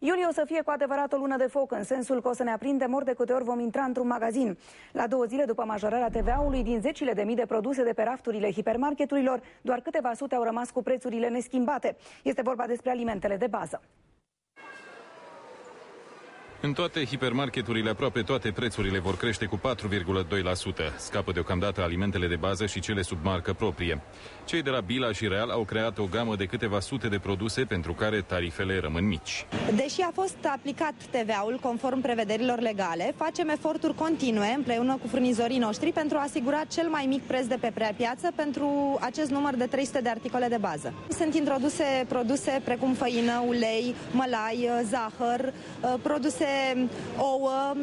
Iulie o să fie cu adevărat o lună de foc, în sensul că o să ne aprindem ori de câte ori vom intra într-un magazin. La 2 zile după majorarea TVA-ului, din zecile de mii de produse de pe rafturile hipermarketurilor, doar câteva sute au rămas cu prețurile neschimbate. Este vorba despre alimentele de bază. În toate hipermarketurile, aproape toate prețurile vor crește cu 4,2%. Scapă deocamdată alimentele de bază și cele sub marcă proprie. Cei de la Bila și Real au creat o gamă de câteva sute de produse pentru care tarifele rămân mici. Deși a fost aplicat TVA-ul conform prevederilor legale, facem eforturi continue împreună cu furnizorii noștri pentru a asigura cel mai mic preț de pe piață pentru acest număr de 300 de articole de bază. Sunt introduse produse precum făină, ulei, mălai, zahăr, produse ouă,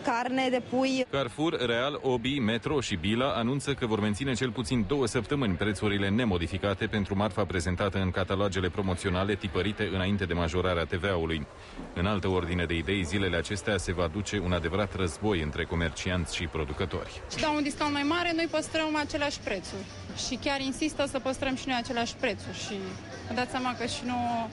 carne de pui. Carrefour, Real, Obi, Metro și Bila anunță că vor menține cel puțin 2 săptămâni prețurile nemodificate pentru marfa prezentată în catalogele promoționale tipărite înainte de majorarea TVA-ului. În altă ordine de idei, zilele acestea se va duce un adevărat război între comercianți și producători. Și dau un discount mai mare, noi păstrăm aceleași prețuri. Și chiar insistă să păstrăm și noi aceleași prețuri. Și vă dați seama că și nouă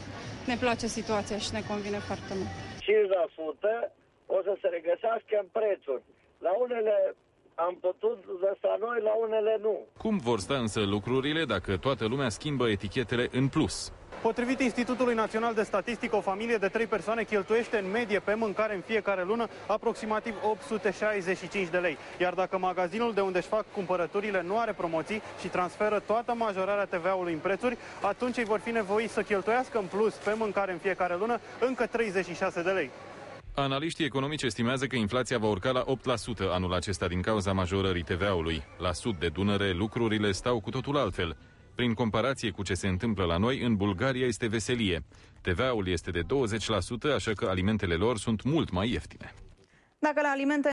ne place situația și ne convine foarte mult. 5% o să se regăsească în prețuri. La unele am putut lăsa noi, la unele nu. Cum vor sta însă lucrurile dacă toată lumea schimbă etichetele în plus? Potrivit Institutului Național de Statistică, o familie de 3 persoane cheltuiește în medie pe mâncare în fiecare lună aproximativ 865 de lei. Iar dacă magazinul de unde își fac cumpărăturile nu are promoții și transferă toată majorarea TVA-ului în prețuri, atunci ei vor fi nevoiți să cheltuiască în plus pe mâncare în fiecare lună încă 36 de lei. Analiștii economici estimează că inflația va urca la 8% anul acesta din cauza majorării TVA-ului. La sud de Dunăre, lucrurile stau cu totul altfel. Prin comparație cu ce se întâmplă la noi, în Bulgaria este veselie. TVA-ul este de 20%, așa că alimentele lor sunt mult mai ieftine. Dacă la alimente